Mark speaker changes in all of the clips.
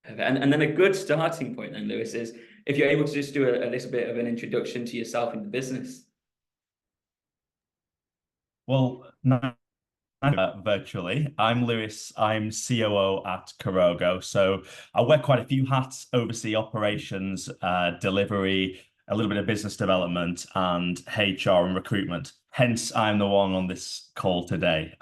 Speaker 1: And then a good starting point then, Lewis, is if you're able to just do a little bit of an introduction to yourself in the business.
Speaker 2: Well, virtually. I'm Lewis. I'm COO at Karogo. So I wear quite a few hats, oversee operations, delivery, a little bit of business development, and HR and recruitment. Hence, I'm the one on this call today.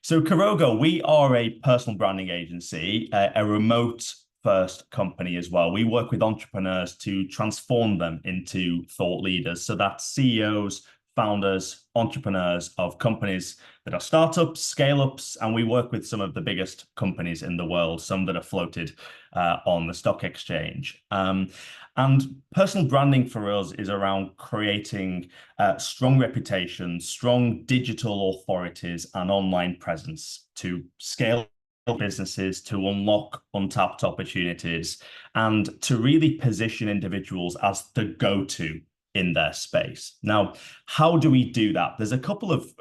Speaker 2: So Karogo, we are a personal branding agency, a remote first company as well. We work with entrepreneurs to transform them into thought leaders. So that's CEOs, founders, entrepreneurs of companies that are startups, scale ups, and we work with some of the biggest companies in the world, some that are floated on the stock exchange. And personal branding for us is around creating strong reputations, strong digital authorities, and online presence to scale businesses, to unlock untapped opportunities, and to really position individuals as the go-to in their space. Now, how do we do that? There's a couple of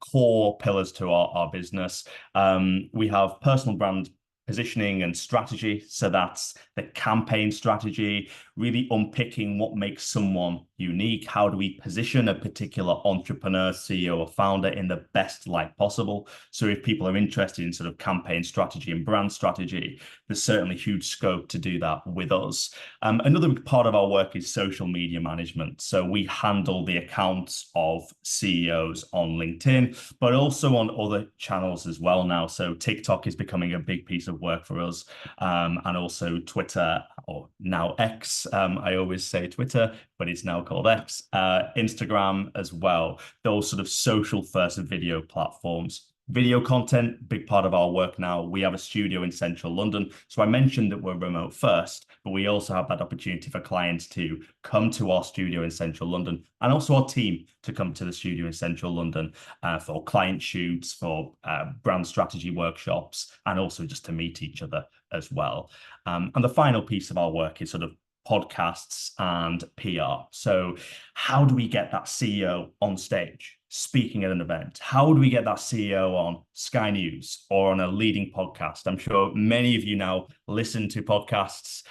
Speaker 2: core pillars to our business. We have personal brand positioning and strategy. So that's the campaign strategy, really unpicking what makes someone unique. How do we position a particular entrepreneur, CEO, or founder in the best light possible? So if people are interested in sort of campaign strategy and brand strategy, there's certainly huge scope to do that with us. Another part of our work is social media management. So we handle the accounts of CEOs on LinkedIn, but also on other channels as well now. So TikTok is becoming a big piece of work for us, and also Twitter, or now X. I always say Twitter, but it's now called X. Instagram as well. Those sort of social first video platforms. Video content, big part of our work now. We have a studio in central London. So I mentioned that we're remote first, but we also have that opportunity for clients to come to our studio in central London, and also our team to come to the studio in central London for client shoots, for brand strategy workshops, and also just to meet each other as well. And the final piece of our work is sort of podcasts and PR. So how do we get that CEO on stage speaking at an event? How do we get that CEO on Sky News or on a leading podcast? I'm sure many of you now listen to podcasts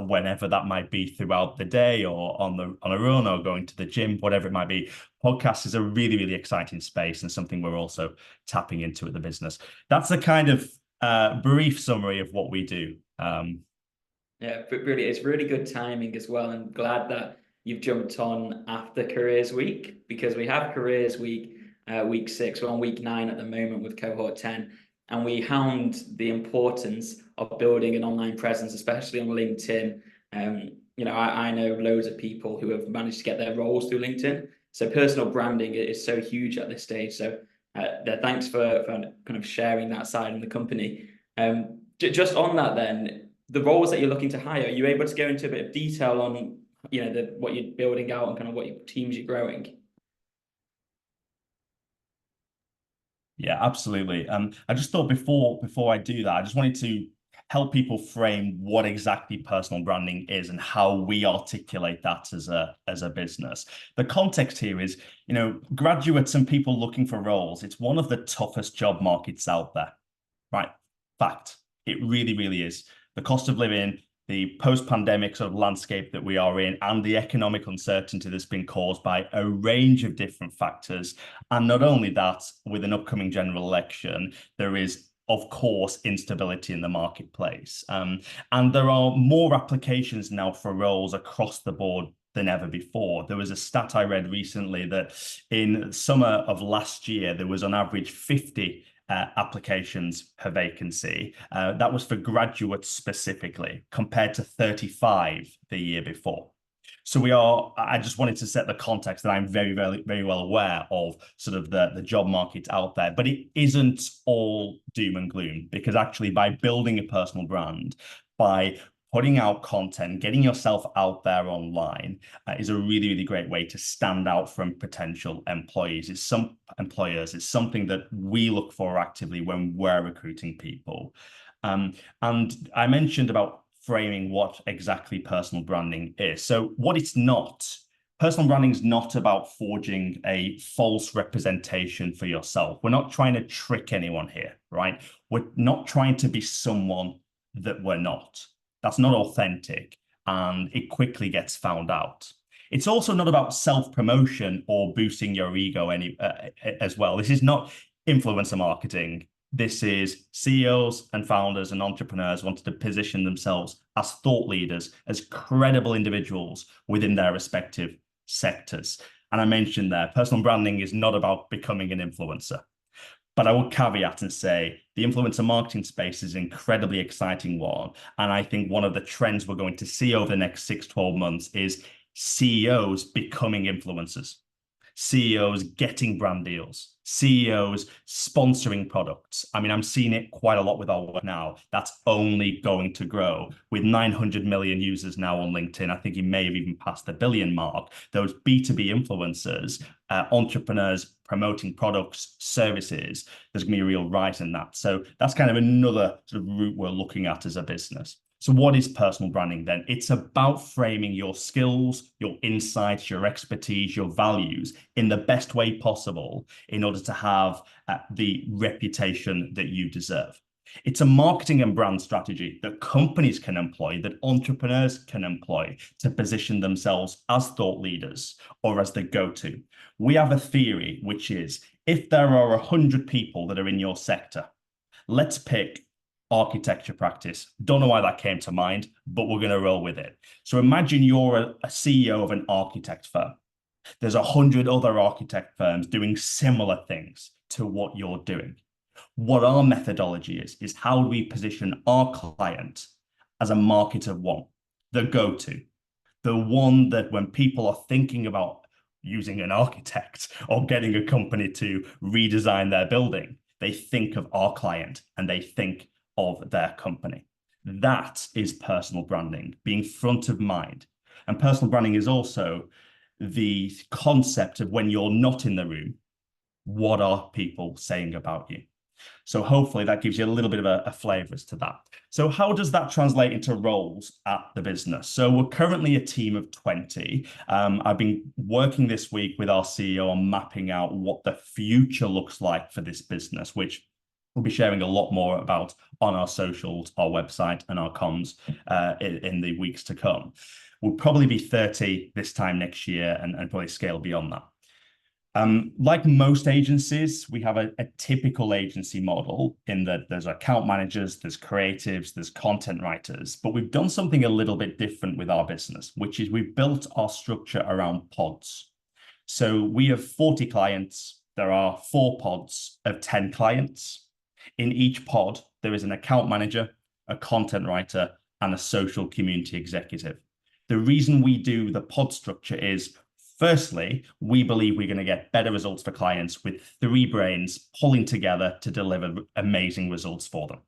Speaker 2: whenever that might be throughout the day, or on a run, or going to the gym, whatever it might be. Podcast is a really, really exciting space, and something we're also tapping into at the business. That's a kind of brief summary of what we do.
Speaker 1: Yeah, but really, it's really good timing as well. I'm glad that you've jumped on after Careers Week, because we have Careers Week, week 6. We're on week 9 at the moment with cohort 10, and we hound the importance of building an online presence, especially on LinkedIn. I know loads of people who have managed to get their roles through LinkedIn. So personal branding is so huge at this stage. So thanks for kind of sharing that side in the company. Just on that then, the roles that you're looking to hire, are you able to go into a bit of detail on, what you're building out and kind of what your teams you're growing?
Speaker 2: Yeah, absolutely. I just thought before I do that, I just wanted to help people frame what exactly personal branding is and how we articulate that as a business. The context here is, graduates and people looking for roles. It's one of the toughest job markets out there, right? Fact. It really, really is. The cost of living, the post-pandemic sort of landscape that we are in, and the economic uncertainty that's been caused by a range of different factors. And not only that, with an upcoming general election, there is, of course, instability in the marketplace. And there are more applications now for roles across the board than ever before. There was a stat I read recently that in summer of last year, there was on average 50 applications per vacancy. That was for graduates specifically, compared to 35 the year before. So I just wanted to set the context that I'm very, very, very well aware of sort of the job market out there, but it isn't all doom and gloom, because actually by building a personal brand, by putting out content, getting yourself out there online is a really, really great way to stand out from potential employees. It's something that we look for actively when we're recruiting people. And I mentioned about framing what exactly personal branding is. So what it's not, personal branding is not about forging a false representation for yourself. We're not trying to trick anyone here, right? We're not trying to be someone that we're not. That's not authentic, and it quickly gets found out. It's also not about self-promotion or boosting your ego as well. This is not influencer marketing. This is CEOs and founders and entrepreneurs wanting to position themselves as thought leaders, as credible individuals within their respective sectors. And I mentioned there, personal branding is not about becoming an influencer. But I will caveat and say the influencer marketing space is an incredibly exciting one. And I think one of the trends we're going to see over the next 6-12 months is CEOs becoming influencers, CEOs getting brand deals, CEOs sponsoring products. I mean, I'm seeing it quite a lot with our work now. That's only going to grow. With 900 million users now on LinkedIn, I think he may have even passed the billion mark. Those B2B influencers, entrepreneurs promoting products, services, there's going to be a real rise in that. So that's kind of another sort of route we're looking at as a business. So what is personal branding then? It's about framing your skills, your insights, your expertise, your values in the best way possible in order to have the reputation that you deserve. It's a marketing and brand strategy that companies can employ, that entrepreneurs can employ to position themselves as thought leaders or as the go-to. We have a theory, which is if there are 100 people that are in your sector, let's pick architecture practice. Don't know why that came to mind, but we're going to roll with it. So imagine you're a CEO of an architect firm. There's 100 other architect firms doing similar things to what you're doing. What our methodology is how do we position our client as a market of one, the go-to, the one that when people are thinking about using an architect or getting a company to redesign their building, they think of our client and they think of their company. That is personal branding, being front of mind. And personal branding is also the concept of when you're not in the room, what are people saying about you? So hopefully that gives you a little bit of a flavor as to that. So how does that translate into roles at the business? So we're currently a team of 20. I've been working this week with our CEO on mapping out what the future looks like for this business, which we'll be sharing a lot more about on our socials, our website, and our comms in the weeks to come. We'll probably be 30 this time next year and probably scale beyond that. Like most agencies, we have a typical agency model in that there's account managers, there's creatives, there's content writers, but we've done something a little bit different with our business, which is we've built our structure around pods. So we have 40 clients. There are 4 pods of 10 clients. In each pod, there is an account manager, a content writer, and a social community executive. The reason we do the pod structure is, firstly, we believe we're going to get better results for clients with 3 brains pulling together to deliver amazing results for them.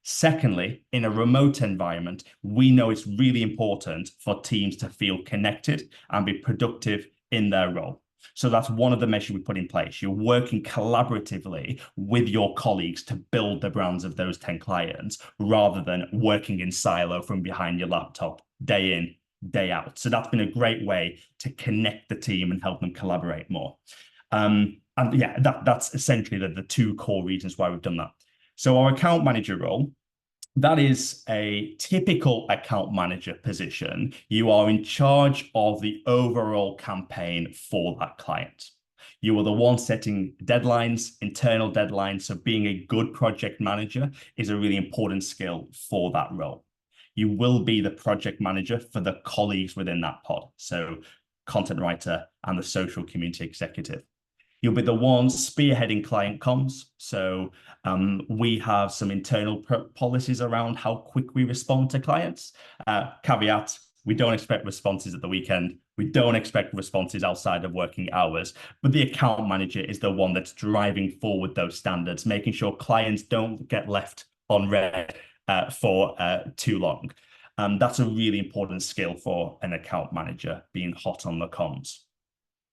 Speaker 2: Secondly, in a remote environment, we know it's really important for teams to feel connected and be productive in their role. So that's one of the measures we put in place. You're working collaboratively with your colleagues to build the brands of those 10 clients rather than working in silo from behind your laptop day in, day out. So that's been a great way to connect the team and help them collaborate more. And yeah, that's essentially the 2 core reasons why we've done that. So our account manager role, that is a typical account manager position. You are in charge of the overall campaign for that client. You are the one setting deadlines, internal deadlines. So being a good project manager is a really important skill for that role. You will be the project manager for the colleagues within that pod. So content writer and the social community executive. You'll be the one spearheading client comms. So we have some internal policies around how quick we respond to clients. Caveat, we don't expect responses at the weekend. We don't expect responses outside of working hours. But the account manager is the one that's driving forward those standards, making sure clients don't get left on red for too long. That's a really important skill for an account manager, being hot on the comms.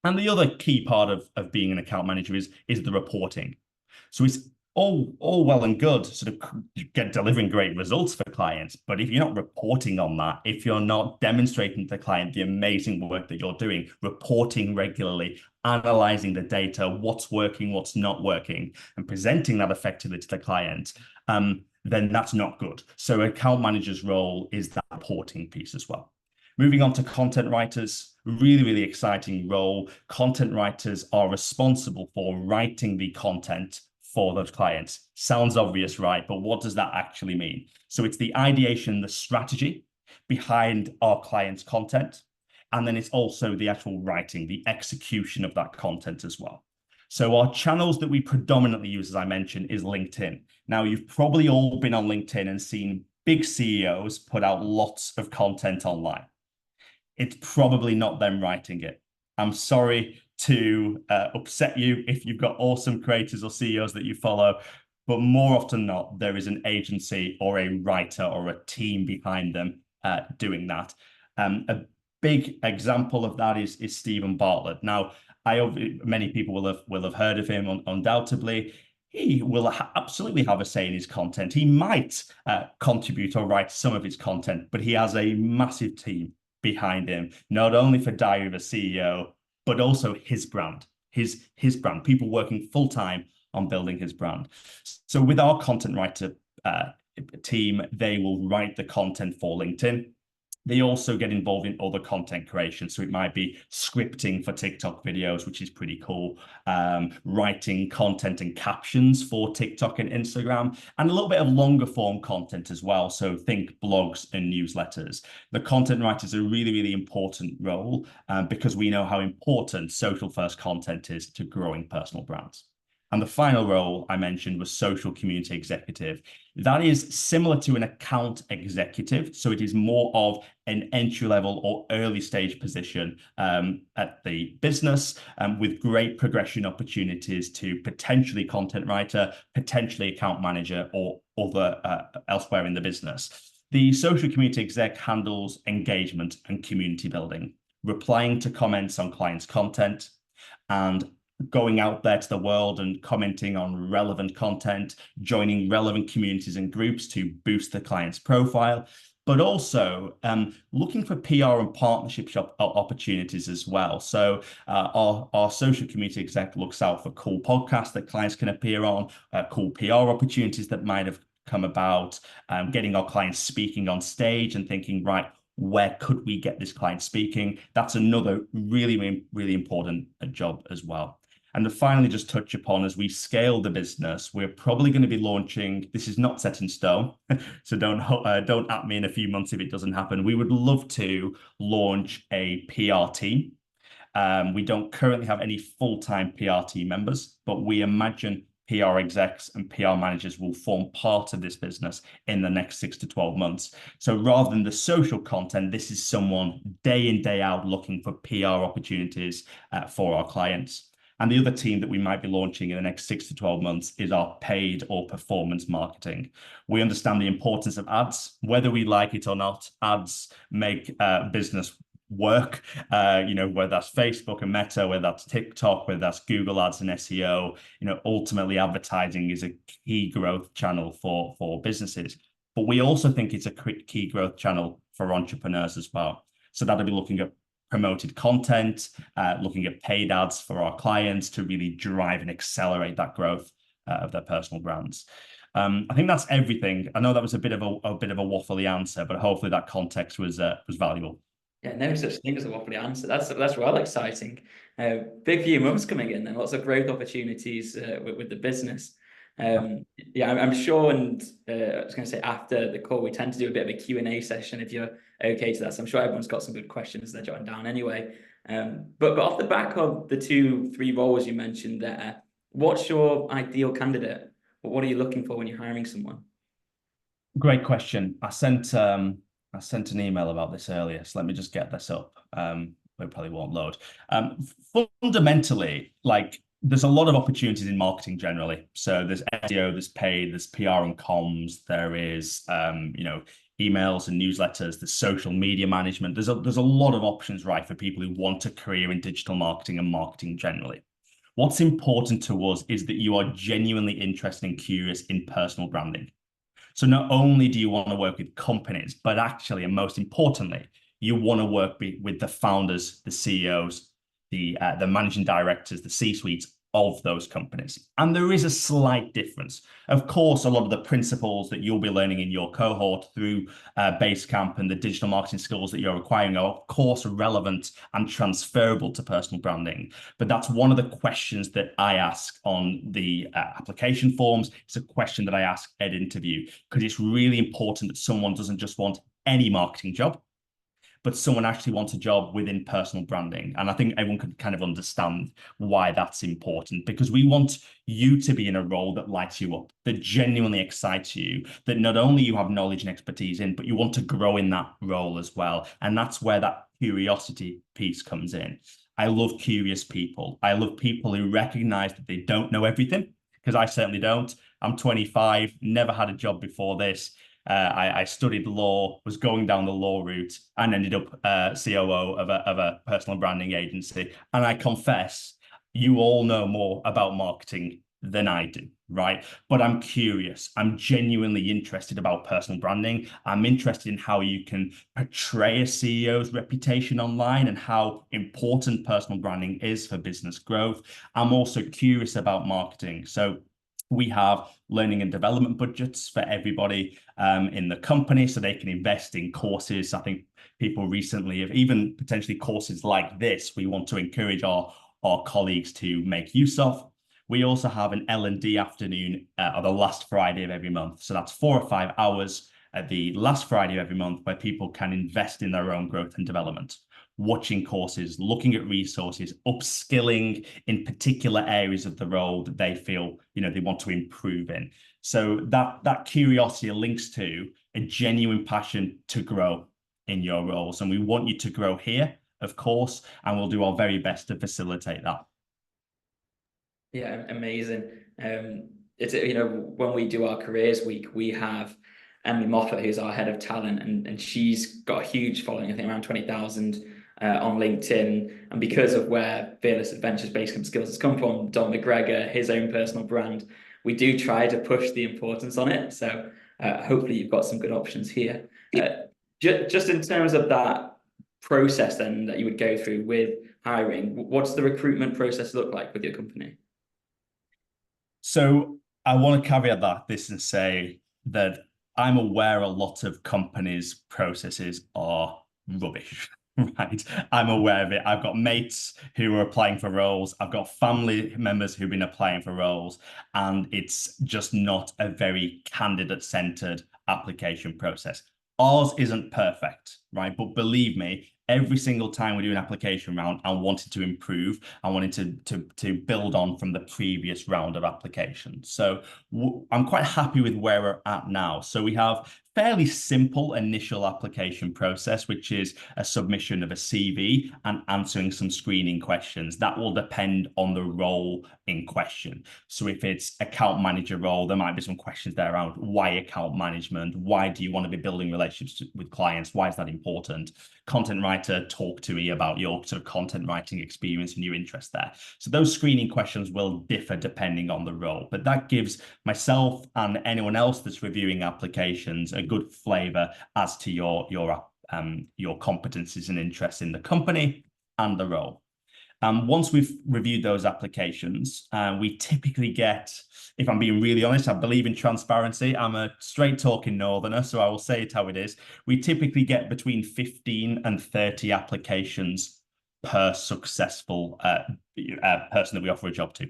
Speaker 2: And the other key part of being an account manager is the reporting. So it's all well and good sort of delivering great results for clients, but if you're not reporting on that, if you're not demonstrating to the client the amazing work that you're doing, reporting regularly, analyzing the data, what's working, what's not working, and presenting that effectively to the client, then that's not good. So account manager's role is that reporting piece as well. Moving on to content writers, really, really exciting role. Content writers are responsible for writing the content for those clients. Sounds obvious, right? But what does that actually mean? So it's the ideation, the strategy behind our clients' content. And then it's also the actual writing, the execution of that content as well. So our channels that we predominantly use, as I mentioned, is LinkedIn. Now, you've probably all been on LinkedIn and seen big CEOs put out lots of content online. It's probably not them writing it. I'm sorry to upset you if you've got awesome creators or CEOs that you follow, but more often than not, there is an agency or a writer or a team behind them doing that. A big example of that is Stephen Bartlett. Now, many people will have heard of him undoubtedly. He will absolutely have a say in his content. He might contribute or write some of his content, but he has a massive team behind him, not only for Diary of a CEO, but also his brand, his brand, people working full time on building his brand. So with our content writer team, they will write the content for LinkedIn. They also get involved in other content creation. So it might be scripting for TikTok videos, which is pretty cool, writing content and captions for TikTok and Instagram, and a little bit of longer form content as well. So think blogs and newsletters. The content writers are a really, really important role because we know how important social first content is to growing personal brands. And the final role I mentioned was social community executive. That is similar to an account executive. So it is more of an entry level or early stage position at the business with great progression opportunities to potentially content writer, potentially account manager or other elsewhere in the business. The social community exec handles engagement and community building, replying to comments on clients' content, and going out there to the world and commenting on relevant content, joining relevant communities and groups to boost the client's profile, but also looking for PR and partnership opportunities as well. So our social community exec looks out for cool podcasts that clients can appear on, cool PR opportunities that might have come about, getting our clients speaking on stage and thinking, right, where could we get this client speaking? That's another really, really important job as well. And to finally just touch upon, as we scale the business, we're probably going to be launching, this is not set in stone, so don't at me in a few months if it doesn't happen. We would love to launch a PR team. We don't currently have any full-time PR team members, but we imagine PR execs and PR managers will form part of this business in the next 6 to 12 months. So rather than the social content, this is someone day in, day out looking for PR opportunities for our clients. And the other team that we might be launching in the next 6 to 12 months is our paid or performance marketing. We understand the importance of ads, whether we like it or not. Ads make business work, whether that's Facebook and Meta, whether that's TikTok, whether that's Google Ads and SEO. Ultimately advertising is a key growth channel for businesses. But we also think it's a key growth channel for entrepreneurs as well. So that'll be looking at promoted content, looking at paid ads for our clients to really drive and accelerate that growth of their personal brands. I think that's everything. I know that was a bit of a waffly answer, but hopefully that context was valuable.
Speaker 1: Yeah, no such thing as a waffly answer. That's well exciting. Big few months coming in, and lots of growth opportunities with the business. Yeah, I'm sure, and I was going to say after the call, we tend to do a bit of a Q&A session if you're okay to that. So I'm sure everyone's got some good questions they're jotting down anyway. But off the back of the 2-3 roles you mentioned there, what's your ideal candidate? What are you looking for when you're hiring someone?
Speaker 2: Great question. I sent an email about this earlier, so let me just get this up. It probably won't load. Fundamentally, there's a lot of opportunities in marketing generally. So there's SEO, there's paid, there's PR and comms, there is emails and newsletters, there's social media management. There's a lot of options, right, for people who want a career in digital marketing and marketing generally. What's important to us is that you are genuinely interested and curious in personal branding. So not only do you want to work with companies, but actually, and most importantly, you want to work with the founders, the CEOs, the managing directors, the C-suites of those companies. And there is a slight difference. Of course, a lot of the principles that you'll be learning in your cohort through Basecamp and the digital marketing skills that you're acquiring are, of course, relevant and transferable to personal branding. But that's one of the questions that I ask on the application forms. It's a question that I ask at interview, because it's really important that someone doesn't just want any marketing job, but someone actually wants a job within personal branding. And I think everyone can kind of understand why that's important, because we want you to be in a role that lights you up, that genuinely excites you, that not only you have knowledge and expertise in, but you want to grow in that role as well. And that's where that curiosity piece comes in. I love curious people. I love people who recognize that they don't know everything, because I certainly don't. I'm 25, never had a job before this. I studied law, was going down the law route, and ended up COO of a personal branding agency. And I confess, you all know more about marketing than I do, right? But I'm curious. I'm genuinely interested about personal branding. I'm interested in how you can portray a CEO's reputation online and how important personal branding is for business growth. I'm also curious about marketing. So we have learning and development budgets for everybody in the company, so they can invest in courses. I think people recently have, even potentially courses like this, we want to encourage our colleagues to make use of. We also have an L&D afternoon on the last Friday of every month. So that's 4 or 5 hours at the last Friday of every month, where people can invest in their own growth and development, watching courses, looking at resources, upskilling in particular areas of the role that they feel, they want to improve in. So that curiosity links to a genuine passion to grow in your roles. And we want you to grow here, of course, and we'll do our very best to facilitate that.
Speaker 1: Yeah, amazing. It's when we do our careers week, we have Emily Moffat, who's our head of talent, and she's got a huge following, I think around 20,000 on LinkedIn. And because of where Fearless Adventures Basecamp Skills has come from, Don McGregor, his own personal brand, we do try to push the importance on it. So hopefully you've got some good options here. Just in terms of that process then that you would go through with hiring, what's the recruitment process look like with your company?
Speaker 2: So I want to caveat this and say that I'm aware a lot of companies' processes are rubbish. Right. I'm aware of it. I've got mates who are applying for roles. I've got family members who've been applying for roles, and it's just not a very candidate-centered application process. Ours isn't perfect, right? But believe me, every single time we do an application round, I wanted to improve. I wanted to build on from the previous round of applications. So I'm quite happy with where we're at now. So we have fairly simple initial application process, which is a submission of a CV and answering some screening questions. That will depend on the role in question. So if it's account manager role, there might be some questions there around why account management? Why do you want to be building relationships with clients? Why is that important? Content writer, talk to me about your sort of content writing experience and your interest there. So those screening questions will differ depending on the role, but that gives myself and anyone else that's reviewing applications a good flavor as to your competencies and interests in the company and the role. Once we've reviewed those applications, we typically get, if I'm being really honest, I believe in transparency. I'm a straight talking northerner, so I will say it how it is. We typically get between 15 and 30 applications per successful person that we offer a job to.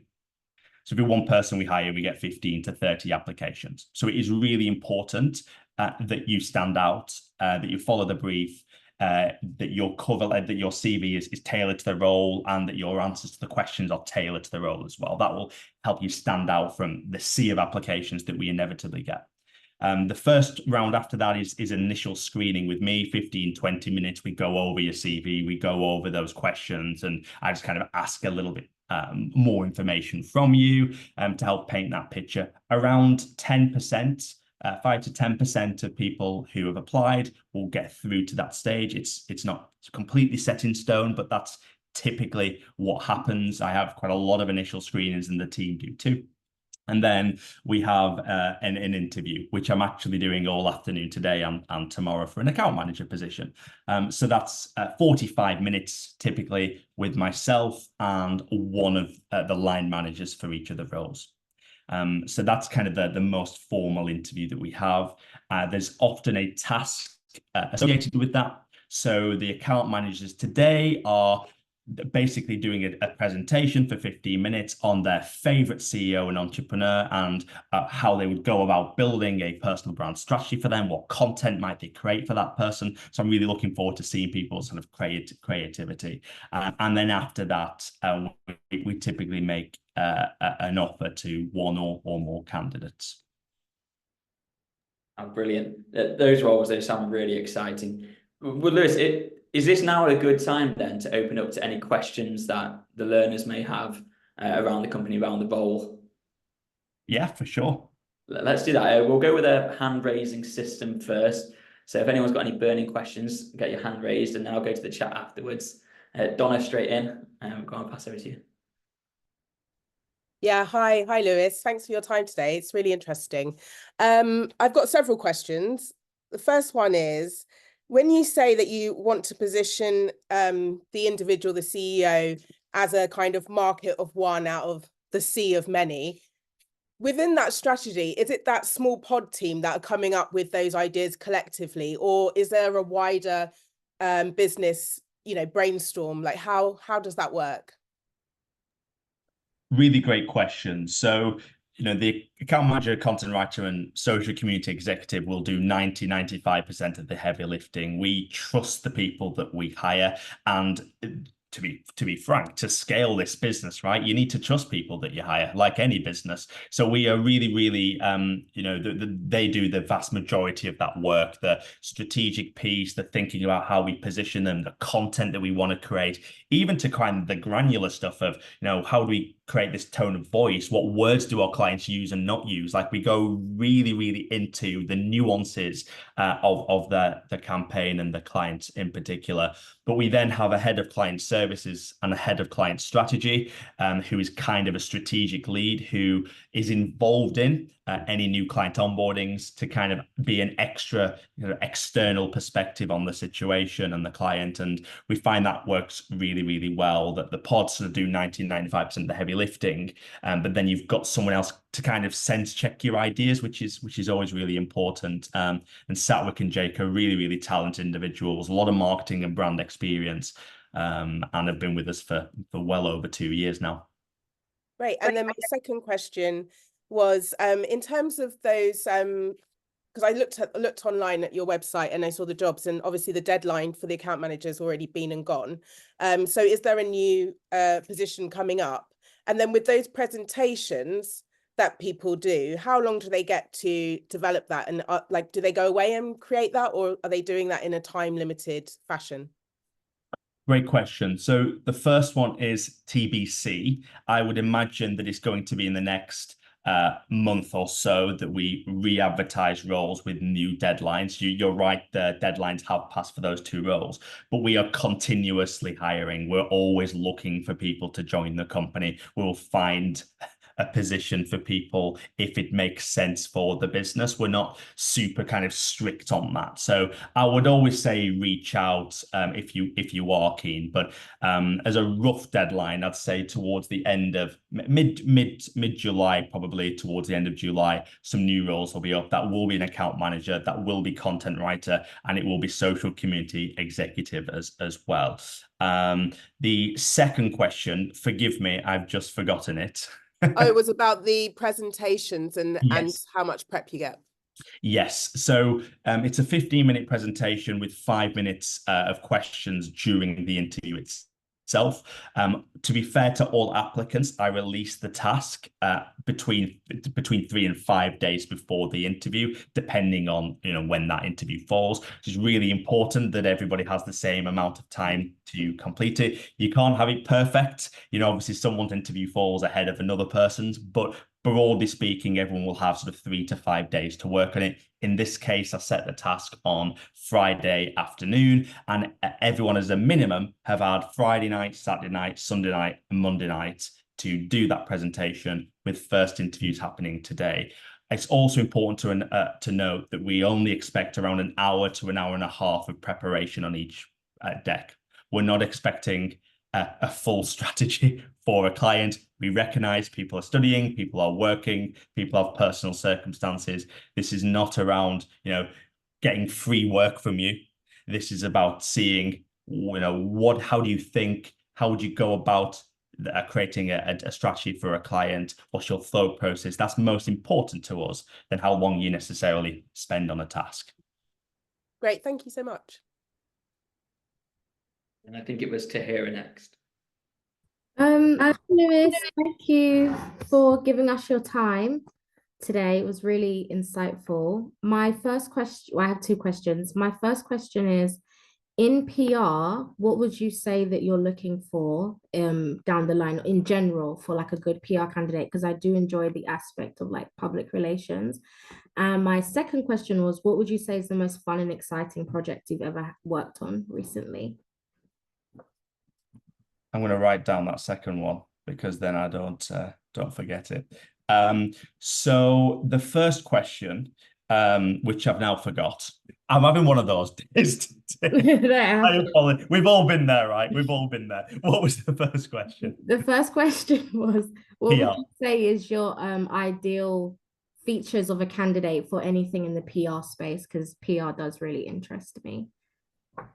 Speaker 2: So if you're one person we hire, we get 15 to 30 applications. So it is really important that you stand out, that you follow the brief, that your that your CV is tailored to the role, and that your answers to the questions are tailored to the role as well. That will help you stand out from the sea of applications that we inevitably get. The first round after that is initial screening with me, 15, 20 minutes. We go over your CV, we go over those questions, and I just kind of ask a little bit more information from you to help paint that picture. Around 10%, 5 to 10% of people who have applied will get through to that stage. It's not completely set in stone, but that's typically what happens. I have quite a lot of initial screenings, and the team do too. And then we have an interview, which I'm actually doing all afternoon today and tomorrow for an account manager position. So that's 45 minutes typically with myself and one of the line managers for each of the roles. So that's kind of the most formal interview that we have. There's often a task associated with that. So the account managers today are basically doing a presentation for 15 minutes on their favorite CEO and entrepreneur and how they would go about building a personal brand strategy for them, what content might they create for that person. So I'm really looking forward to seeing people's sort of creativity. And then after that, we typically make an offer to one or more candidates.
Speaker 1: Oh, brilliant. Those roles, they sound really exciting. Well, Lewis, is this now a good time then to open up to any questions that the learners may have around the company, around the role?
Speaker 2: Yeah, for sure.
Speaker 1: Let's do that. We'll go with a hand raising system first. So if anyone's got any burning questions, get your hand raised and then I'll go to the chat afterwards. Donna, straight in. Go on, pass over to you.
Speaker 3: Yeah, hi, Lewis. Thanks for your time today. It's really interesting. I've got several questions. The first one is, when you say that you want to position the individual, the CEO, as a kind of market of one out of the sea of many, within that strategy, is it that small pod team that are coming up with those ideas collectively, or is there a wider business, brainstorm? Like how does that work?
Speaker 2: Really great question. So, the account manager, content writer, and social community executive will do 95% of the heavy lifting. We trust the people that we hire. And to be frank, to scale this business, right, you need to trust people that you hire, like any business. So we are really, they do the vast majority of that work, the strategic piece, the thinking about how we position them, the content that we want to create, even to kind of the granular stuff of, how do we create this tone of voice? What words do our clients use and not use? Like we go really into the nuances of the campaign and the clients in particular. But we then have a head of client services and a head of client strategy, who is kind of a strategic lead who is involved in any new client onboardings to kind of be an extra external perspective on the situation and the client. And we find that works really well, that the pods sort of do 95% of the heavy lifting, but then you've got someone else to kind of sense check your ideas, which is always really important. And Satwick and Jake are really talented individuals, a lot of marketing and brand experience, and have been with us for well over 2 years now.
Speaker 3: Great. And then my second question was, in terms of those, because I looked online at your website and I saw the jobs, and obviously the deadline for the account manager's already been and gone. So is there a new position coming up? And then with those presentations that people do, how long do they get to develop that? And do they go away and create that, or are they doing that in a time limited fashion?
Speaker 2: Great question. So the first one is TBC. I would imagine that it's going to be in the next month or so that we re-advertise roles with new deadlines. You're right, the deadlines have passed for those 2 roles, but we are continuously hiring. We're always looking for people to join the company. We'll find a position for people if it makes sense for the business. We're not super kind of strict on that. So I would always say reach out if you are keen. But as a rough deadline, I'd say towards the end of mid-July, probably towards the end of July, some new roles will be up. That will be an account manager, that will be content writer, and it will be social community executive as well. The second question, forgive me, I've just forgotten it.
Speaker 3: Oh, it was about the presentations and how much prep you get.
Speaker 2: Yes. So it's a 15-minute presentation with 5 minutes of questions during the interview itself. To be fair to all applicants, I release the task between 3 and 5 days before the interview, depending on when that interview falls. It's really important that everybody has the same amount of time to complete it. You can't have it perfect. Obviously someone's interview falls ahead of another person's, but broadly speaking, everyone will have sort of 3 to 5 days to work on it. In this case, I set the task on Friday afternoon, and everyone as a minimum have had Friday night, Saturday night, Sunday night, and Monday night to do that presentation, with first interviews happening today. It's also important to note that we only expect around an hour to an hour and a half of preparation on each deck. We're not expecting a full strategy for a client. We recognize people are studying, people are working, people have personal circumstances. This is not around, getting free work from you. This is about seeing, how do you think, how would you go about creating a strategy for a client? What's your thought process? That's most important to us than how long you necessarily spend on a task.
Speaker 3: Great, thank you so much.
Speaker 1: And I think it was Tahira next.
Speaker 4: Lewis, thank you for giving us your time today. It was really insightful. My first question, well, I have two questions. My first question is, in PR, what would you say that you're looking for down the line in general for like a good PR candidate? Because I do enjoy the aspect of like public relations. And my second question was, what would you say is the most fun and exciting project you've ever worked on recently?
Speaker 2: I'm going to write down that second one because then I don't forget it. So the first question, which I've now forgot. I'm having one of those days. We've all been there, right? We've all been there. What was the first question?
Speaker 4: The first question was, what would you say is your ideal features of a candidate for anything in the PR space? Because PR does really interest me.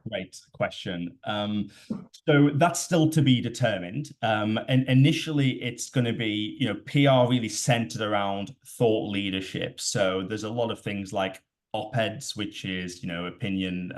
Speaker 2: Great question. So that's still to be determined. And initially, it's going to be, PR really centered around thought leadership. So there's a lot of things like op-eds, which is, opinion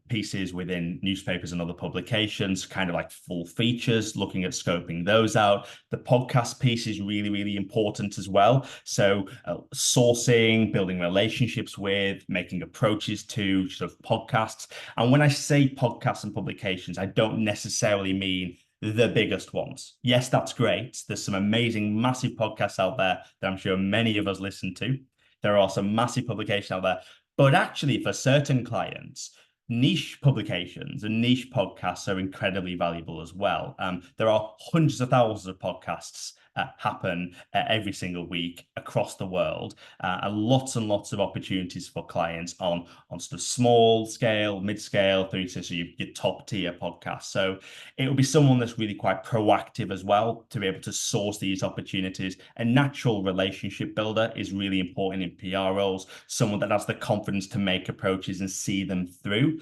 Speaker 2: pieces within newspapers and other publications, kind of like full features, looking at scoping those out. The podcast piece is really, really important as well. So sourcing, building relationships with, making approaches to sort of podcasts. And when I say podcasts and publications, I don't necessarily mean the biggest ones. Yes, that's great. There's some amazing, massive podcasts out there that I'm sure many of us listen to. There are some massive publications out there, but actually for certain clients, niche publications and niche podcasts are incredibly valuable as well. There are hundreds of thousands of podcasts happen every single week across the world, and lots of opportunities for clients on sort of small scale, mid scale, through to your top tier podcasts. So it will be someone that's really quite proactive as well to be able to source these opportunities. A natural relationship builder is really important in PR roles. Someone that has the confidence to make approaches and see them through.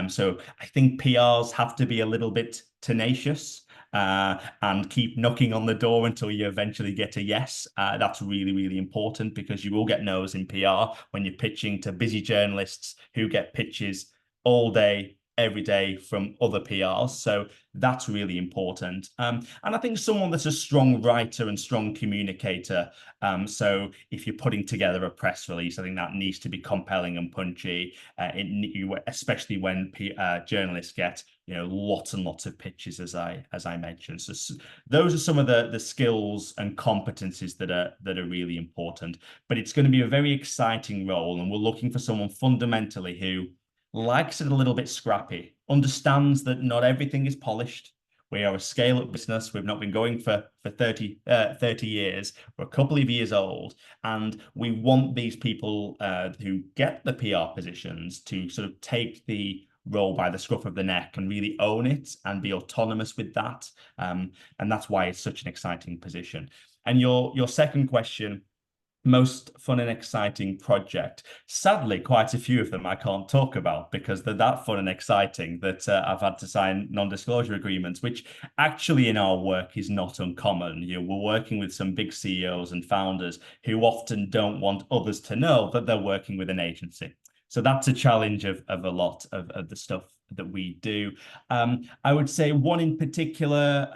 Speaker 2: So I think PRs have to be a little bit tenacious. And keep knocking on the door until you eventually get a yes. That's really, really important because you will get no's in PR when you're pitching to busy journalists who get pitches all day, every day from other PRs. So that's really important. And I think someone that's a strong writer and strong communicator. So if you're putting together a press release, I think that needs to be compelling and punchy, especially when journalists get lots and lots of pitches, as I mentioned. So those are some of the skills and competencies that are really important. But it's going to be a very exciting role, and we're looking for someone fundamentally who likes it a little bit scrappy, understands that not everything is polished. We are a scale-up business. We've not been going for 30 years. We're a couple of years old. And we want these people who get the PR positions to sort of take the role by the scruff of the neck and really own it and be autonomous with that. And that's why it's such an exciting position. And your second question, most fun and exciting project. Sadly, quite a few of them I can't talk about because they're that fun and exciting that I've had to sign non-disclosure agreements, which actually in our work is not uncommon. We're working with some big CEOs and founders who often don't want others to know that they're working with an agency. So that's a challenge of a lot of the stuff that we do. I would say one in particular,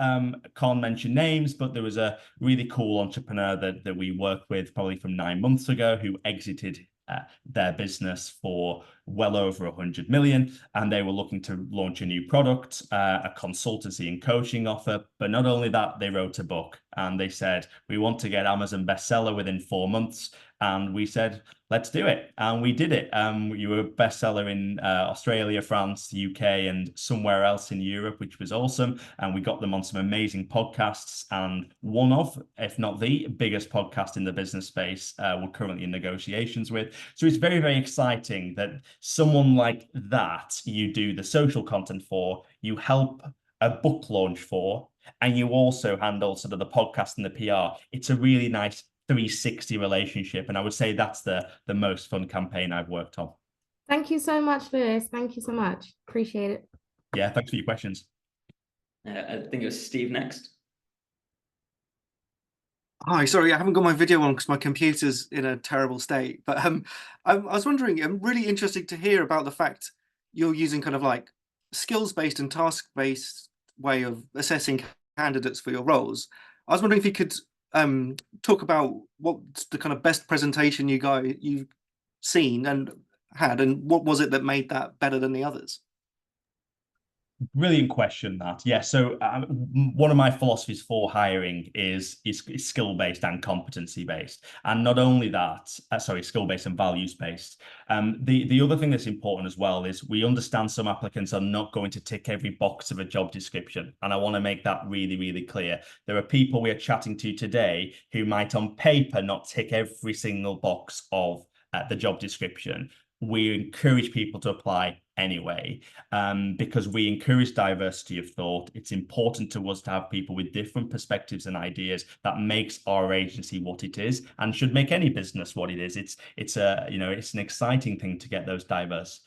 Speaker 2: can't mention names, but there was a really cool entrepreneur that we worked with probably from 9 months ago who exited their business for well over 100 million, and they were looking to launch a new product, a consultancy and coaching offer. But not only that, they wrote a book and they said, we want to get Amazon bestseller within 4 months. And we said, let's do it. And we did it. You were a bestseller in Australia, France, the UK, and somewhere else in Europe, which was awesome. And we got them on some amazing podcasts. And one of, if not the biggest podcast in the business space, we're currently in negotiations with. So it's very, very exciting that someone like that you do the social content for, you help a book launch for, and you also handle sort of the podcast and the PR. It's a really nice 360 relationship, and I would say that's the most fun campaign I've worked on.
Speaker 4: Thank you so much, Lewis. Thank you so much. Appreciate it.
Speaker 2: Yeah, thanks for your questions.
Speaker 1: I think it was Steve next.
Speaker 5: Hi, sorry, I haven't got my video on because my computer's in a terrible state. But I was wondering, I'm really interested to hear about the fact you're using kind of like skills-based and task-based way of assessing candidates for your roles. I was wondering if you could talk about what's the kind of best presentation you've seen and had, and what was it that made that better than the others?
Speaker 2: Brilliant question, that. Yeah, so one of my philosophies for hiring is skill-based and competency-based. And not only that, skill-based and values-based. The other thing that's important as well is we understand some applicants are not going to tick every box of a job description. And I want to make that really, really clear. There are people we are chatting to today who might on paper not tick every single box of the job description. We encourage people to apply anyway, because we encourage diversity of thought. It's important to us to have people with different perspectives and ideas. That makes our agency what it is, and should make any business what it is. It's an exciting thing to get those diverse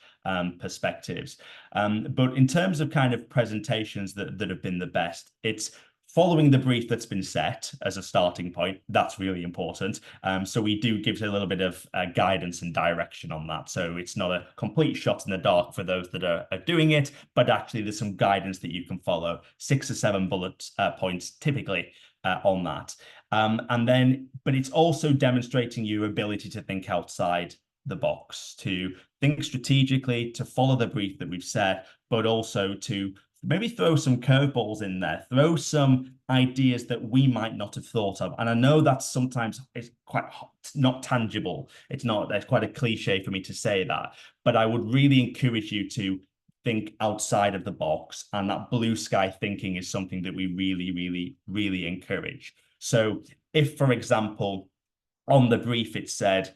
Speaker 2: perspectives. But in terms of kind of presentations that have been the best, it's following the brief that's been set as a starting point. That's really important. So we do give a little bit of guidance and direction on that. So it's not a complete shot in the dark for those that are doing it, but actually there's some guidance that you can follow, 6 or 7 bullet points typically on that. But it's also demonstrating your ability to think outside the box, to think strategically, to follow the brief that we've set, but also to maybe throw some curveballs in there, throw some ideas that we might not have thought of. And I know that sometimes it's quite not tangible. It's quite a cliche for me to say that, but I would really encourage you to think outside of the box. And that blue sky thinking is something that we really, really, really encourage. So if, for example, on the brief it said,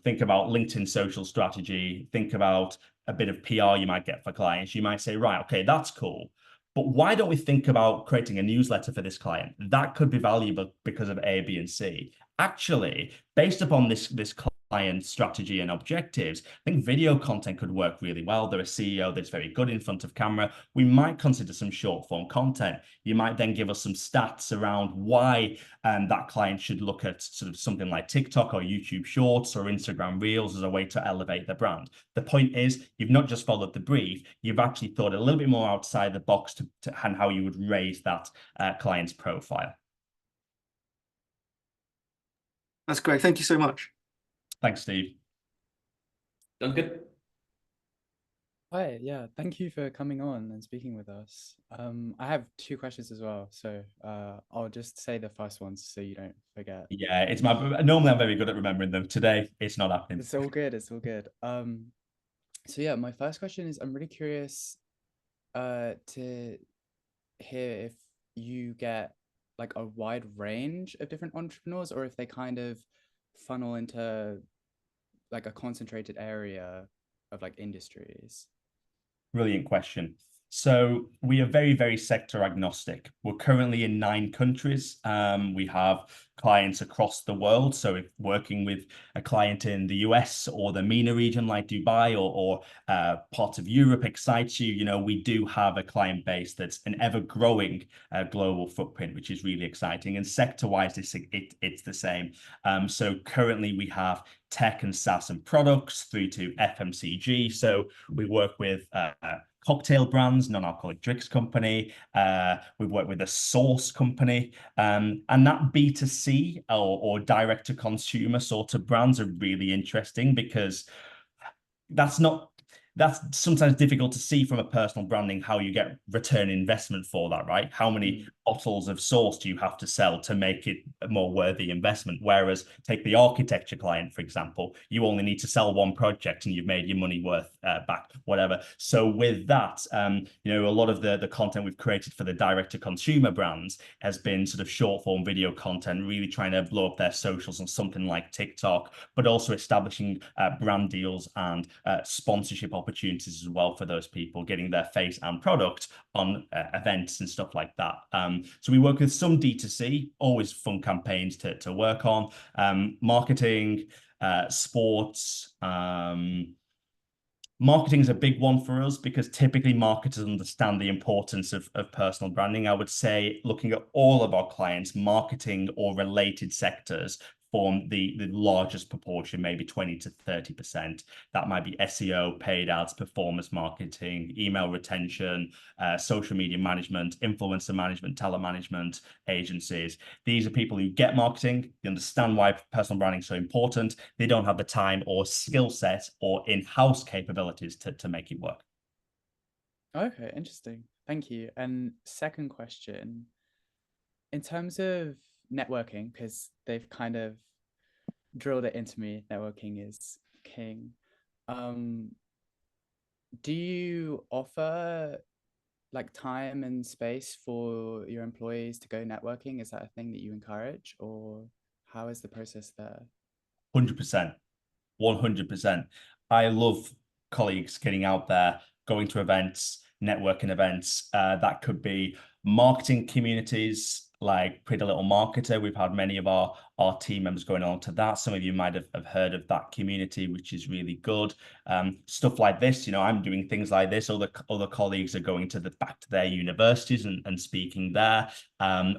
Speaker 2: think about LinkedIn social strategy, think about a bit of PR you might get for clients, you might say, right, okay, that's cool. But why don't we think about creating a newsletter for this client? That could be valuable because of A, B, and C. Actually, based upon this client strategy and objectives, I think video content could work really well. They're a CEO that's very good in front of camera. We might consider some short form content. You might then give us some stats around why that client should look at sort of something like TikTok or YouTube Shorts or Instagram Reels as a way to elevate the brand. The point is, you've not just followed the brief, you've actually thought a little bit more outside the box and how you would raise that client's profile.
Speaker 5: That's great. Thank you so much.
Speaker 2: Thanks, Steve.
Speaker 1: Duncan?
Speaker 6: Hi, yeah, thank you for coming on and speaking with us. I have 2 questions as well, so I'll just say the first ones so you don't forget.
Speaker 2: Yeah, normally I'm very good at remembering them. Today, it's not happening.
Speaker 6: It's all good, it's all good. So yeah, my first question is, I'm really curious to hear if you get like a wide range of different entrepreneurs, or if they kind of funnel into like a concentrated area of like industries.
Speaker 2: Brilliant question. So we are very, very sector agnostic. We're currently in 9 countries. We have clients across the world. So if working with a client in the US or the MENA region like Dubai or part of Europe excites you, we do have a client base that's an ever-growing global footprint, which is really exciting. And sector-wise, it's the same. So currently we have tech and SaaS and products through to FMCG. So we work with cocktail brands, non-alcoholic drinks company. We've worked with a sauce company, and that B2C or direct to consumer sort of brands are really interesting because that's not that's sometimes difficult to see from a personal branding how you get return investment for that, right? How many bottles of sauce do you have to sell to make it a more worthy investment? Whereas take the architecture client, for example, you only need to sell one project and you've made your money worth back, whatever. So with that, you know, a lot of the content we've created for the direct to consumer brands has been sort of short form video content, really trying to blow up their socials on something like TikTok, but also establishing brand deals and sponsorship opportunities as well for those people, getting their face and product on events and stuff like that. So we work with some D2C, always fun campaigns to work on, marketing, sports. Marketing is a big one for us because typically marketers understand the importance of personal branding. I would say looking at all of our clients, marketing or related sectors form the largest proportion, maybe 20 to 30%. That might be SEO, paid ads, performance marketing, email retention, social media management, influencer management, talent management, agencies. These are people who get marketing, they understand why personal branding is so important. They don't have the time or skill set or in-house capabilities to make it work.
Speaker 6: Okay, interesting. Thank you. And second question, in terms of networking, because they've kind of drilled it into me, networking is king. Do you offer like time and space for your employees to go networking? Is that a thing that you encourage, or how is the process there?
Speaker 2: 100%. 100%. I love colleagues getting out there, going to events, networking events. That could be marketing communities like Pretty Little Marketer. We've had many of our team members going on to that. Some of you might have heard of that community, which is really good. Stuff like this, you know, I'm doing things like this. Other colleagues are going to back to their universities and speaking there,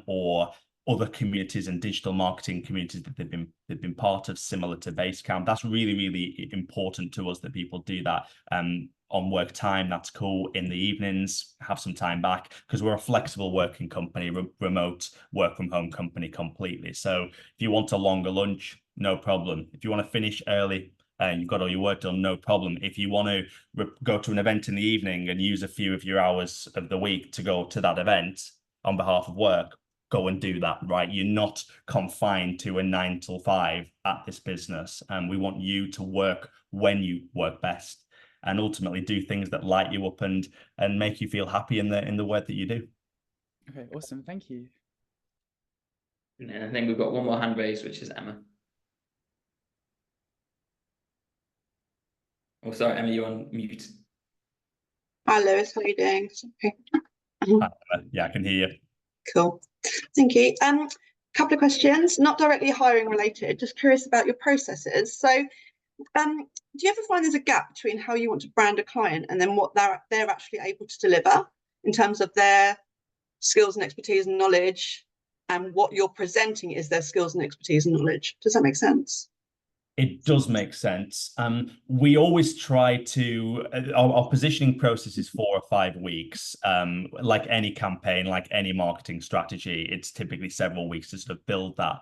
Speaker 2: or other communities and digital marketing communities that they've been part of, similar to Basecamp. That's really, really important to us that people do that on work time. That's cool. In the evenings, have some time back, because we're a flexible working company, remote work from home company completely. So if you want a longer lunch, no problem. If you want to finish early and you've got all your work done, no problem. If you want to go to an event in the evening and use a few of your hours of the week to go to that event on behalf of work, go and do that, right? You're not confined to a 9 till 5 at this business. And we want you to work when you work best and ultimately do things that light you up and make you feel happy in the work that you do.
Speaker 6: Okay, awesome. Thank you.
Speaker 1: And I think we've got one more hand raised, which is Emma. Oh, sorry, Emma, you're on mute.
Speaker 7: Hi, Lewis. How are you doing? Okay.
Speaker 2: Yeah, I can hear you.
Speaker 7: Cool. Thank you. Couple of questions, not directly hiring related, just curious about your processes. So do you ever find there's a gap between how you want to brand a client and then what they're actually able to deliver in terms of their skills and expertise and knowledge, and what you're presenting is their skills and expertise and knowledge? Does that make sense?
Speaker 2: It does make sense. We always try to, our positioning process is 4 or 5 weeks. Like any campaign, like any marketing strategy, it's typically several weeks to sort of build that.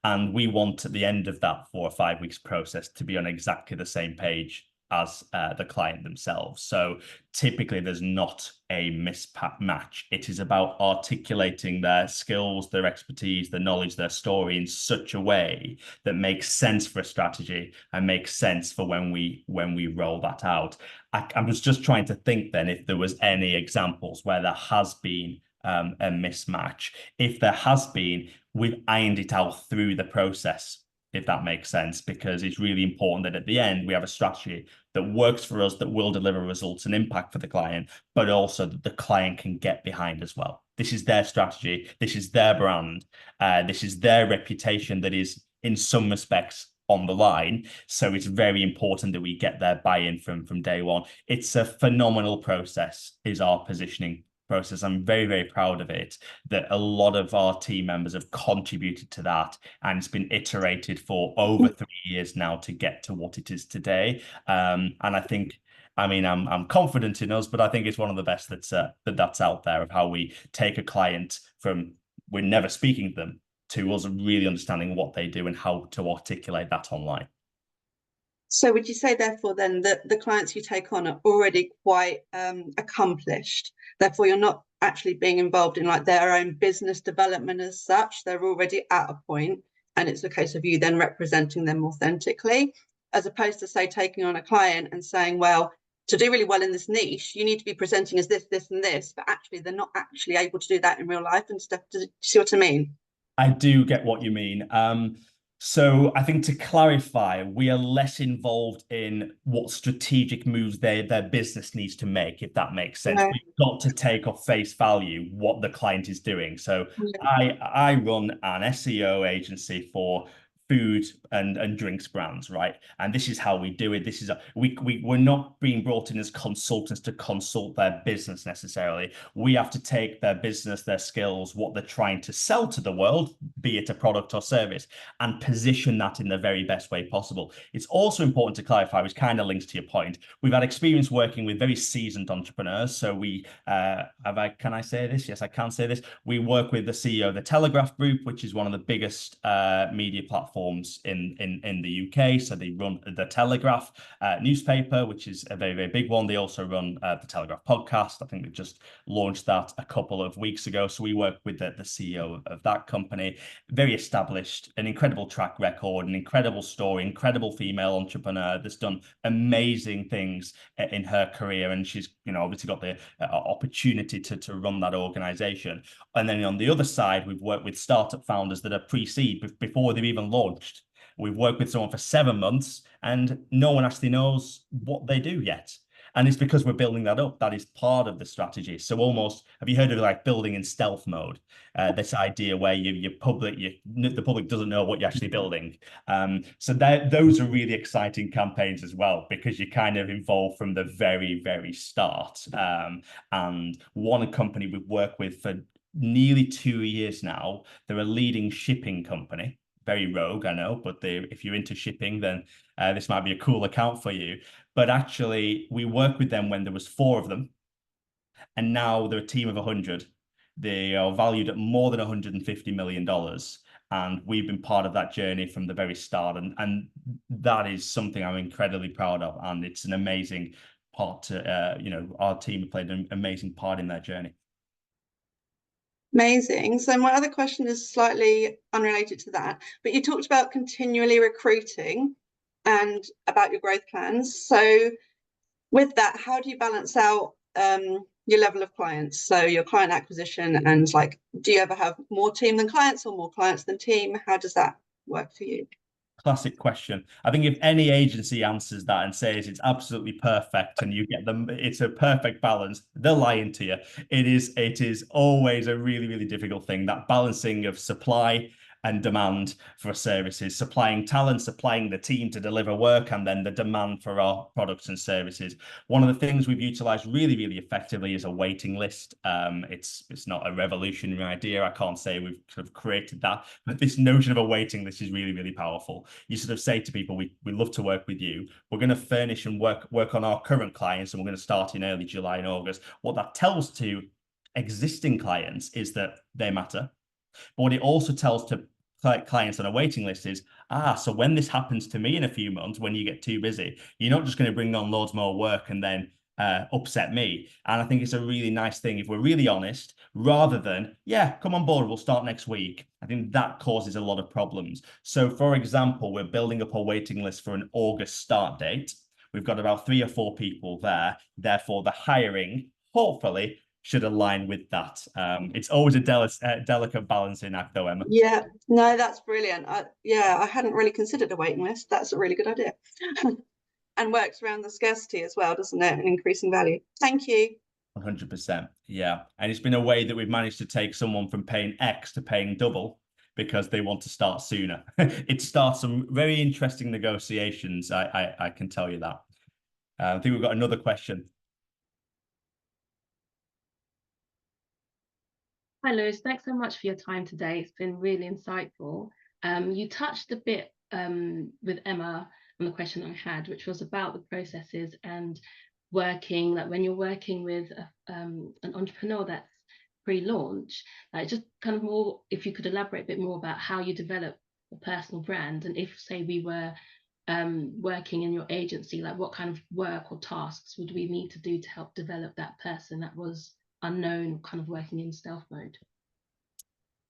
Speaker 2: And we want at the end of that 4 or 5 weeks process to be on exactly the same page as the client themselves. So typically there's not a mismatch. It is about articulating their skills, their expertise, their knowledge, their story in such a way that makes sense for a strategy and makes sense for when we roll that out. I was just trying to think then if there was any examples where there has been a mismatch. If there has been, we've ironed it out through the process, if that makes sense, because it's really important that at the end we have a strategy that works for us, that will deliver results and impact for the client, but also that the client can get behind as well. This is their strategy, this is their brand, this is their reputation that is in some respects on the line. So it's very important that we get their buy-in from day one. It's a phenomenal process, is our positioning process. I'm very, very proud of it, that a lot of our team members have contributed to that, and it's been iterated for over 3 years now to get to what it is today. And I think, I mean, I'm confident in us, but I think it's one of the best that's out there, of how we take a client from we're never speaking to them to us really understanding what they do and how to articulate that online.
Speaker 7: So would you say therefore then that the clients you take on are already quite accomplished? Therefore, you're not actually being involved in like their own business development as such. They're already at a point, and it's a case of you then representing them authentically, as opposed to say taking on a client and saying, well, to do really well in this niche, you need to be presenting as this, this, and this, but actually they're not actually able to do that in real life and stuff. Do you see what I mean?
Speaker 2: I do get what you mean. So I think to clarify, we are less involved in what strategic moves their business needs to make, if that makes sense.
Speaker 7: No.
Speaker 2: We've got to take off face value what the client is doing. So I run an SEO agency for food and drinks brands, right? And this is how we do it. This is we're not being brought in as consultants to consult their business necessarily. We have to take their business, their skills, what they're trying to sell to the world, be it a product or service, and position that in the very best way possible. It's also important to clarify, which kind of links to your point. We've had experience working with very seasoned entrepreneurs. So we can I say this? Yes, I can say this. We work with the CEO of the Telegraph Group, which is one of the biggest media platforms in the UK. So they run the Telegraph newspaper, which is a very, very big one. They also run the Telegraph podcast. I think they just launched that a couple of weeks ago. So we work with the CEO of that company, very established, an incredible track record, an incredible story, incredible female entrepreneur that's done amazing things in her career. And she's, obviously got the opportunity to run that organization. And then on the other side, we've worked with startup founders that are pre-seed before they've even launched. We've worked with someone for 7 months and no one actually knows what they do yet. And it's because we're building that up. That is part of the strategy. So almost, have you heard of like building in stealth mode? This idea where the public doesn't know what you're actually building. So those are really exciting campaigns as well, because you're kind of involved from the very, very start. And one company we've worked with for nearly 2 years now, they're a leading shipping company. Very rogue, I know, but if you're into shipping, then this might be a cool account for you. But actually, we worked with them when there was 4 of them, and now they're a team of 100. They are valued at more than $150 million. And we've been part of that journey from the very start. And that is something I'm incredibly proud of. And it's an amazing part to, our team played an amazing part in that journey.
Speaker 7: Amazing. So my other question is slightly unrelated to that, but you talked about continually recruiting and about your growth plans. So with that, how do you balance out your level of clients? So your client acquisition and do you ever have more team than clients or more clients than team? How does that work for you?
Speaker 2: Classic question. I think if any agency answers that and says it's absolutely perfect and you get them, it's a perfect balance, they're lying to you. It is always a really, really difficult thing, that balancing of supply and demand for services, supplying talent, supplying the team to deliver work, and then the demand for our products and services. One of the things we've utilized really, really effectively is a waiting list. It's not a revolutionary idea. I can't say we've sort of created that, but this notion of a waiting list is really, really powerful. You sort of say to people, we love to work with you. We're going to furnish and work on our current clients, and we're going to start in early July and August. What that tells to existing clients is that they matter. But what it also tells to clients on a waiting list is, so when this happens to me in a few months, when you get too busy, you're not just going to bring on loads more work and then upset me. And I think it's a really nice thing if we're really honest, rather than, come on board, we'll start next week. I think that causes a lot of problems. So for example, we're building up a waiting list for an August start date. We've got about 3 or 4 people there. Therefore, the hiring, hopefully, should align with that. It's always a delicate balancing act, though, Emma.
Speaker 7: Yeah, no, that's brilliant. I hadn't really considered a waiting list. That's a really good idea. And works around the scarcity as well, doesn't it? And increasing value. Thank you.
Speaker 2: 100%. Yeah. And it's been a way that we've managed to take someone from paying X to paying double because they want to start sooner. It starts some very interesting negotiations. I can tell you that. I think we've got another question.
Speaker 8: Hi, Lewis. Thanks so much for your time today. It's been really insightful. You touched a bit with Emma on the question I had, which was about the processes and working, like when you're working with an entrepreneur that's pre-launch, just kind of more, if you could elaborate a bit more about how you develop a personal brand. And if, say, we were working in your agency? Like, what kind of work or tasks would we need to do to help develop that person that was unknown, kind of working in stealth mode?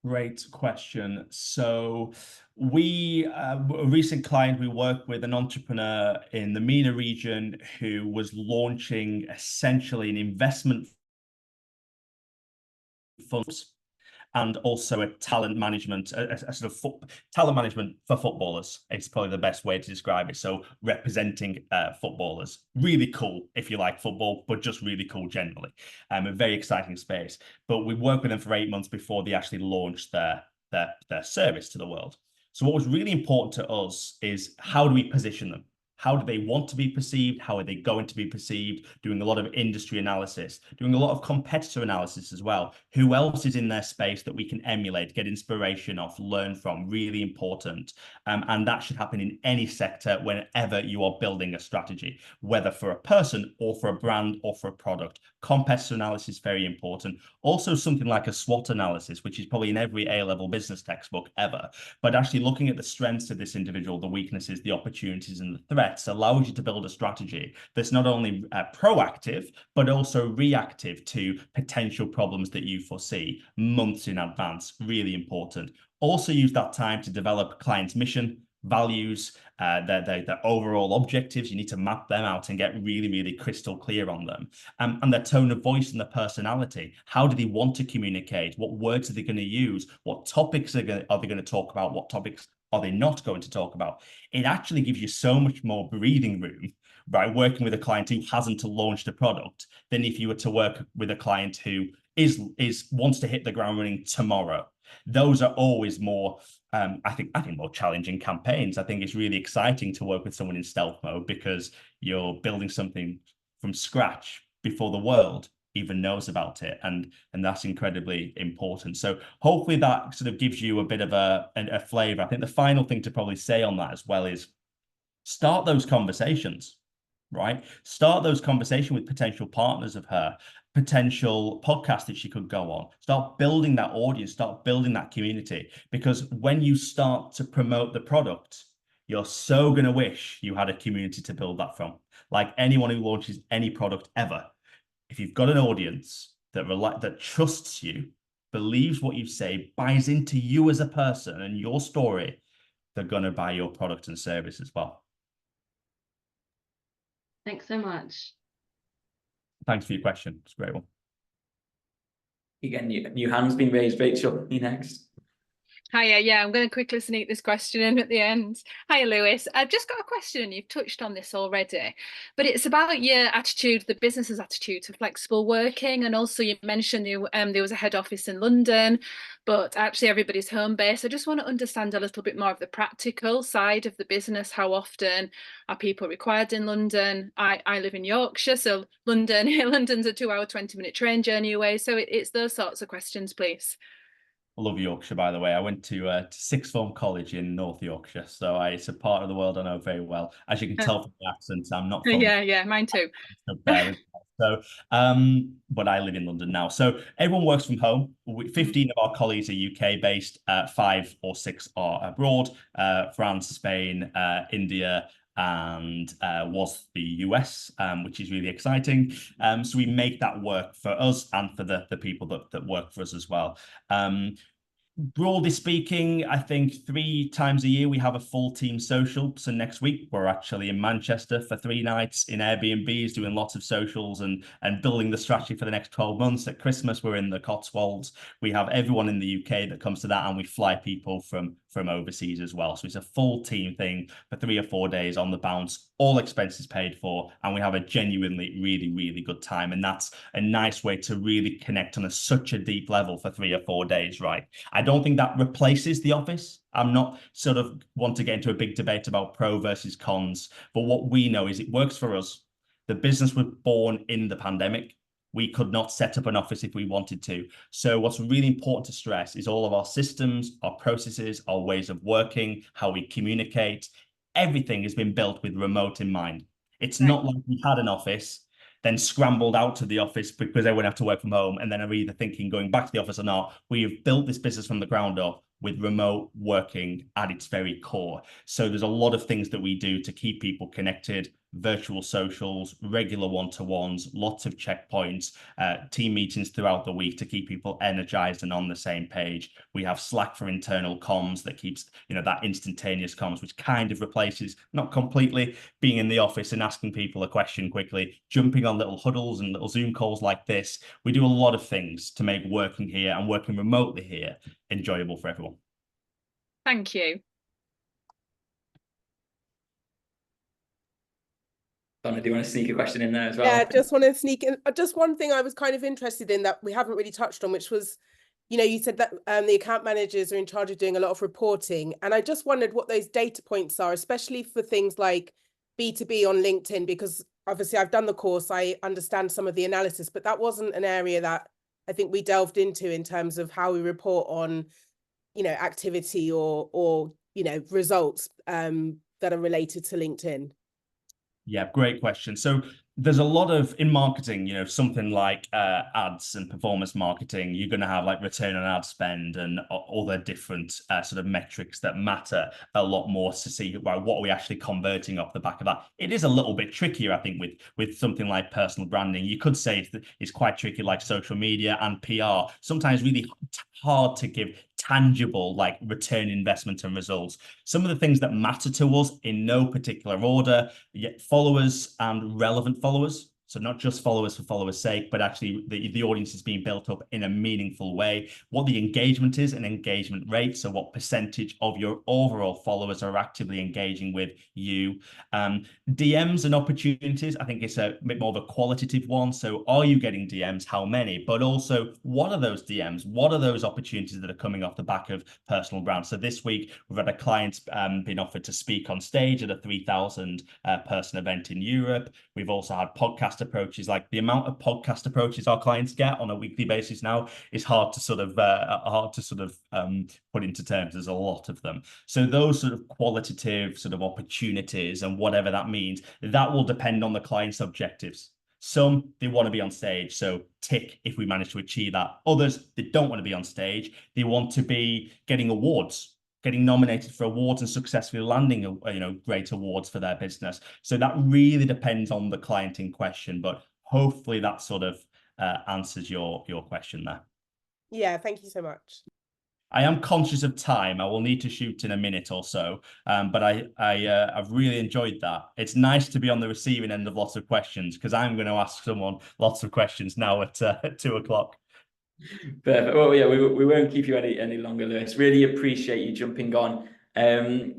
Speaker 2: Great question. So a recent client, we worked with an entrepreneur in the MENA region who was launching essentially an investment fund and also a talent management, a sort of talent management for footballers. It's probably the best way to describe it. So representing footballers, really cool if you like football, but just really cool generally. A very exciting space. But we worked with them for 8 months before they actually launched their service to the world. So what was really important to us is, how do we position them? How do they want to be perceived? How are they going to be perceived? Doing a lot of industry analysis, doing a lot of competitor analysis as well. Who else is in their space that we can emulate, get inspiration off, learn from? Really important. And that should happen in any sector whenever you are building a strategy, whether for a person or for a brand or for a product. Competitor analysis is very important. Also something like a SWOT analysis, which is probably in every A-level business textbook ever. But actually looking at the strengths of this individual, the weaknesses, the opportunities, and the threats allows you to build a strategy that's not only proactive, but also reactive to potential problems that you foresee months in advance. Really important. Also use that time to develop client's mission, values, their overall objectives. You need to map them out and get really, really crystal clear on them. And their tone of voice and their personality. How do they want to communicate? What words are they going to use? What topics are they going to talk about? What topics are they not going to talk about? It actually gives you so much more breathing room by working with a client who hasn't launched a product than if you were to work with a client who wants to hit the ground running tomorrow. Those are always more, I think more challenging campaigns. I think it's really exciting to work with someone in stealth mode because you're building something from scratch before the world even knows about it, and that's incredibly important. So hopefully that sort of gives you a bit of a flavor. I think the final thing to probably say on that as well is, start those conversations, right? Start those conversations with potential partners of her, potential podcast that she could go on. Start building that audience, start building that community, because when you start to promote the product, you're so going to wish you had a community to build that from. Like anyone who launches any product ever, if you've got an audience that trusts you, believes what you say, buys into you as a person and your story, they're going to buy your product and service as well.
Speaker 8: Thanks so much.
Speaker 2: Thanks for your question. It's a great one.
Speaker 1: Again, new hand's been raised. Rachel, you next.
Speaker 9: Hiya, yeah, I'm going to quickly sneak this question in at the end. Hiya, Lewis. I've just got a question, and you've touched on this already, but it's about your attitude, the business's attitude to flexible working. And also you mentioned there was a head office in London, but actually everybody's home base. I just want to understand a little bit more of the practical side of the business. How often are people required in London? I live in Yorkshire, so London's a 2-hour, 20-minute train journey away. So it's those sorts of questions, please.
Speaker 2: I love Yorkshire, by the way. I went to sixth form college in North Yorkshire, so it's a part of the world I know very well. As you can tell from the accent, I'm not from
Speaker 9: yeah, mine too.
Speaker 2: So, but I live in London now. So everyone works from home. 15 of our colleagues are UK based, 5 or 6 are abroad, France, Spain, India, and was the US, which is really exciting. So we make that work for us and for the people that work for us as well. Broadly speaking, I think 3 times a year we have a full team social. So next week we're actually in Manchester for 3 nights in Airbnbs, doing lots of socials and building the strategy for the next 12 months. At Christmas we're in the Cotswolds. We have everyone in the UK that comes to that, and we fly people from overseas as well. So it's a full team thing for 3 or 4 days on the bounce, all expenses paid for, and we have a genuinely really, really good time. And that's a nice way to really connect on such a deep level for 3 or 4 days, right? I don't think that replaces the office. I'm not sort of want to get into a big debate about pro versus cons, but what we know is it works for us. The business was born in the pandemic. We could not set up an office if we wanted to. So what's really important to stress is all of our systems, our processes, our ways of working, how we communicate, everything has been built with remote in mind. It's not like we had an office, then scrambled out to the office because everyone have to work from home, and then are either thinking going back to the office or not. We have built this business from the ground up with remote working at its very core. So there's a lot of things that we do to keep people connected, virtual socials, regular one-to-ones, lots of checkpoints, team meetings throughout the week to keep people energized and on the same page. We have Slack for internal comms that keeps, that instantaneous comms, which kind of replaces, not completely, being in the office and asking people a question quickly, jumping on little huddles and little Zoom calls like this. We do a lot of things to make working here and working remotely here enjoyable for everyone.
Speaker 9: Thank you.
Speaker 1: Donna, do you want to sneak a question in there as well?
Speaker 3: Yeah, just want to sneak in. Just one thing I was kind of interested in that we haven't really touched on, which was, you said that the account managers are in charge of doing a lot of reporting. And I just wondered what those data points are, especially for things like B2B on LinkedIn, because obviously I've done the course, I understand some of the analysis, but that wasn't an area that I think we delved into in terms of how we report on, activity or results that are related to LinkedIn.
Speaker 2: Yeah, great question. So there's a lot of, in marketing, something like ads and performance marketing, you're going to have like return on ad spend and other different sort of metrics that matter a lot more to see what are we actually converting off the back of that. It is a little bit trickier, I think, with something like personal branding. You could say it's quite tricky, like social media and PR. Sometimes really hard to give tangible like return investment and results. Some of the things that matter to us in no particular order, yet followers and relevant followers. So not just followers for followers' sake, but actually the audience is being built up in a meaningful way. What the engagement is, an engagement rate. So what percentage of your overall followers are actively engaging with you. DMs and opportunities, I think it's a bit more of a qualitative one. So are you getting DMs? How many? But also, what are those DMs? What are those opportunities that are coming off the back of personal brand? So this week, we've had a client been offered to speak on stage at a 3,000 person event in Europe. We've also had podcast approaches. Like the amount of podcast approaches our clients get on a weekly basis now is hard to sort of put into terms. There's a lot of them. So those sort of qualitative sort of opportunities and whatever that means, that will depend on the client's objectives. Some, they want to be on stage, so tick if we manage to achieve that. Others, they don't want to be on stage. They want to be getting awards, getting nominated for awards and successfully landing great awards for their business. So that really depends on the client in question, but hopefully that sort of answers your question there.
Speaker 3: Yeah, thank you so much.
Speaker 2: I am conscious of time. I will need to shoot in a minute or so, but I've really enjoyed that. It's nice to be on the receiving end of lots of questions because I'm going to ask someone lots of questions now at 2 o'clock.
Speaker 1: Perfect. Well, yeah, we won't keep you any longer, Lewis. Really appreciate you jumping on.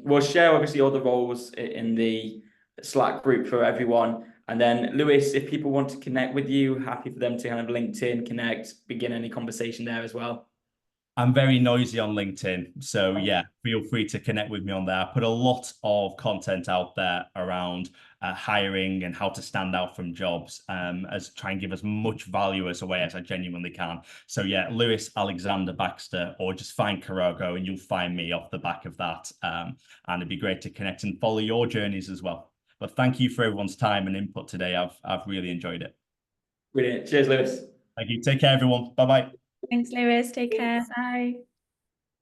Speaker 1: We'll share obviously all the roles in the Slack group for everyone. And then Lewis, if people want to connect with you, happy for them to kind of LinkedIn, connect, begin any conversation there as well.
Speaker 2: I'm very noisy on LinkedIn. So yeah, feel free to connect with me on there. I put a lot of content out there around hiring and how to stand out from jobs, as try and give as much value as away as I genuinely can. So yeah, Lewis Alexander Baxter, or just find Karogo and you'll find me off the back of that. And it'd be great to connect and follow your journeys as well. But thank you for everyone's time and input today. I've really enjoyed it.
Speaker 1: Brilliant. Cheers, Lewis.
Speaker 2: Thank you. Take care, everyone. Bye-bye.
Speaker 10: Thanks, Lewis. Take care. Bye.